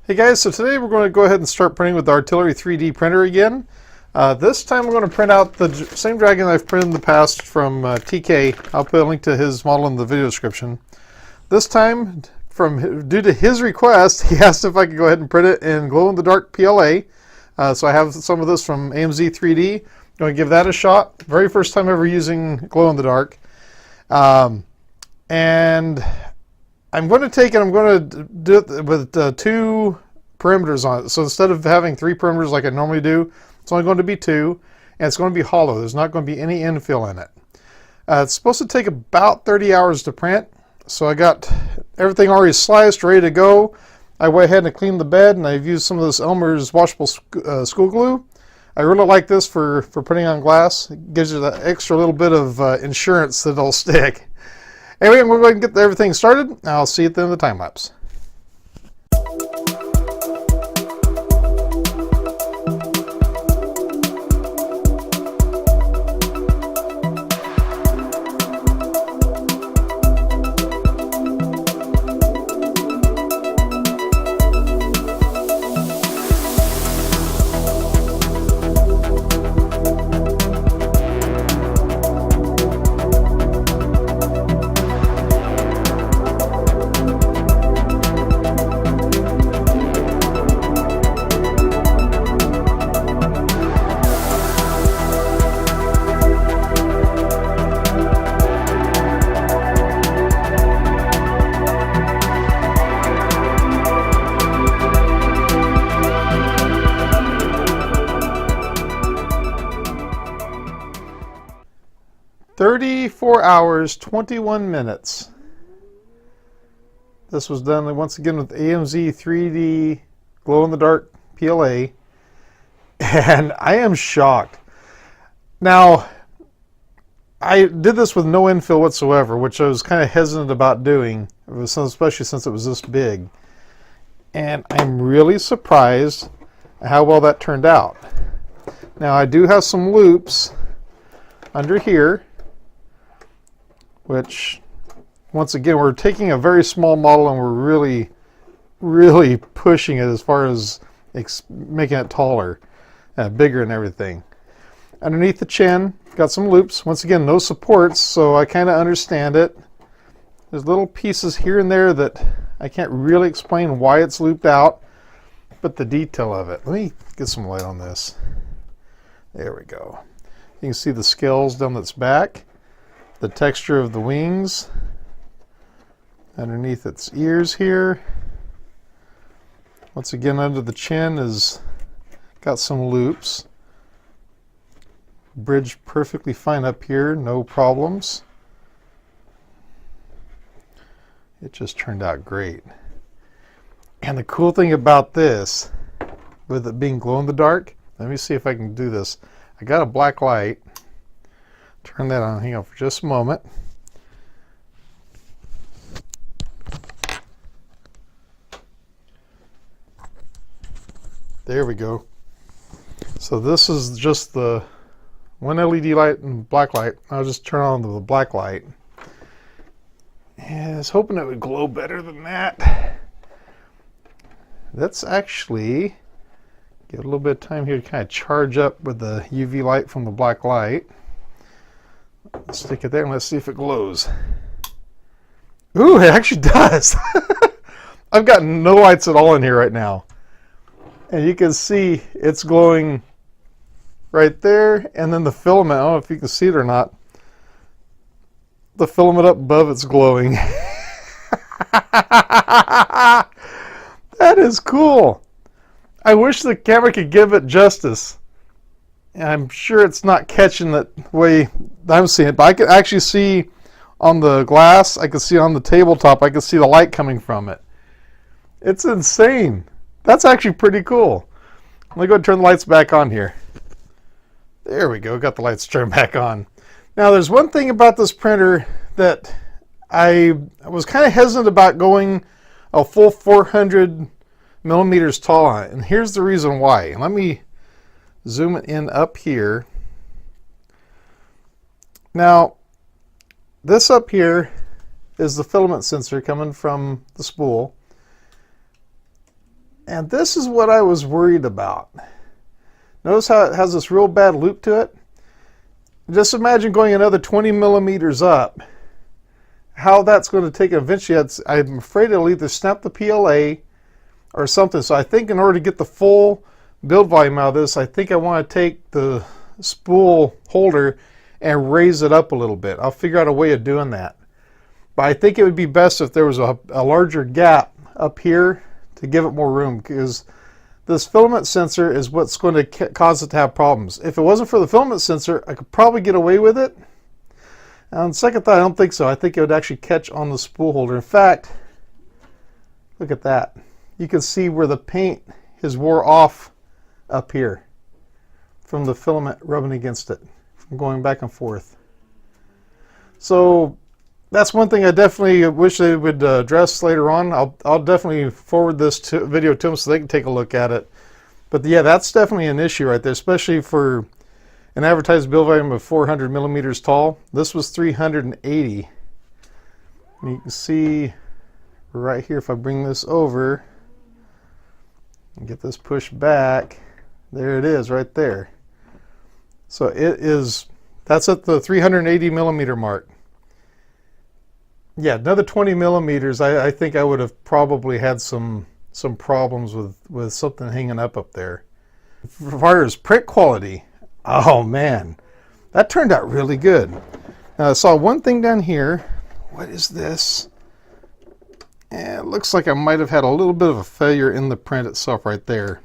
Hey guys, so today we're going to go ahead and start printing with the Artillery 3D printer again. This time we're going to print out the same dragon I've printed in the past from TK. I'll put a link to his model in the video description. This time, due to his request, he asked if I could go ahead and print it in glow-in-the-dark PLA. So I have some of this from AMZ3D. I'm going to give that a shot. Very first time ever using glow-in-the-dark. And I'm going to take it, I'm going to do it with 2 perimeters on it. So instead of having 3 perimeters like I normally do, it's only going to be 2, and it's going to be hollow. There's not going to be any infill in it. It's supposed to take about 30 hours to print, so I got everything already sliced, ready to go. I went ahead and cleaned the bed, and I've used some of this Elmer's washable school glue. I really like this for putting on glass. It gives you that extra little bit of insurance that it'll stick. Anyway, I'm going to go ahead and get everything started. I'll see you at the end of the time lapse. "34 hours, 21 minutes. This was done once again with AMZ 3D glow-in-the-dark PLA, and I am shocked. Now, I did this with no infill whatsoever, which I was kind of hesitant about doing, especially since it was this big. And I'm really surprised at how well that turned out. Now, I do have some loops under here, which, once again, we're taking a very small model and we're really pushing it as far as making it taller, bigger and everything. Underneath the chin, got some loops. Once again, no supports, so I kind of understand it. There's little pieces here and there that I can't really explain why it's looped out, but the detail of it. Let me get some light on this. There we go. You can see the scales down its back. The texture of the wings underneath its ears here. Once again, under the chin is got some loops. Bridged perfectly fine up here, no problems. It just turned out great. And the cool thing about this, with it being glow in the dark, let me see if I can do this. I got a black light. Turn that on, hang on for just a moment. There we go. So this is just the one LED light and black light. I'll just turn on the black light. And I was hoping it would glow better than that. Let's actually give it a little bit of time here to kind of charge up with the UV light from the black light. Stick it there and let's see if it glows. Ooh, it actually does. I've got no lights at all in here right now. And you can see it's glowing right there. And then the filament, I don't know if you can see it or not. The filament up above it's glowing. That is cool. I wish the camera could give it justice. And I'm sure it's not catching that way I'm seeing it, but I can actually see on the glass, I can see on the tabletop, I can see the light coming from it. It's insane. That's actually pretty cool. Let me go and turn the lights back on here. There we go, got the lights turned back on. Now there's one thing about this printer that I was kind of hesitant about going a full 400 millimeters tall on it, and here's the reason why. And let me zoom it in up here. Now, this up here is the filament sensor coming from the spool. And this is what I was worried about. Notice how it has this real bad loop to it? Just imagine going another 20 millimeters up. How that's going to take eventually, I'm afraid it'll either snap the PLA or something. So I think in order to get the full build volume out of this, I think I want to take the spool holder and raise it up a little bit. I'll figure out a way of doing that. But I think it would be best if there was a larger gap up here to give it more room, because this filament sensor is what's going to cause it to have problems. If it wasn't for the filament sensor, I could probably get away with it. On second thought, I don't think so. I think it would actually catch on the spool holder. In fact, look at that. You can see where the paint has wore off up here from the filament rubbing against it, from going back and forth. So that's one thing I definitely wish they would address later on. I'll definitely forward this video to them so they can take a look at it. But yeah, that's definitely an issue right there, especially for an advertised build volume of 400 millimeters tall. This was 380. And you can see right here, if I bring this over and get this pushed back, there it is right there. So it is, that's at the 380 millimeter mark. Yeah, another 20 millimeters, I think I would have probably had some problems with something hanging up there. As far as print quality, oh man, that turned out really good. Now I saw one thing down here. What is this? It looks like I might have had a little bit of a failure in the print itself right there.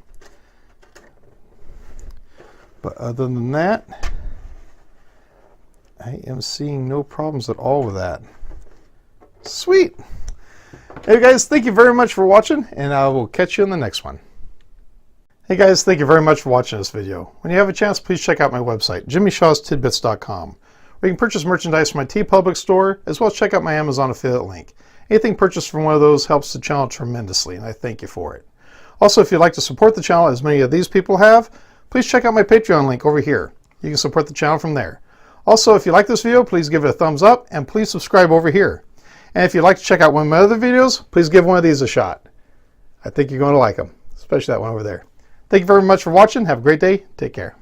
But other than that, I am seeing no problems at all with that. Sweet. Hey guys, thank you very much for watching, and I will catch you in the next one. Hey guys, thank you very much for watching this video. When you have a chance, please check out my website, jimmyshawstidbits.com, where you can purchase merchandise from my TeePublic store, as well as check out my Amazon affiliate link. Anything purchased from one of those helps the channel tremendously, and I thank you for it. Also, if you'd like to support the channel, as many of these people have, please check out my Patreon link over here. You can support the channel from there. Also, if you like this video, please give it a thumbs up, and please subscribe over here. And if you'd like to check out one of my other videos, please give one of these a shot. I think you're going to like them, especially that one over there. Thank you very much for watching. Have a great day. Take care.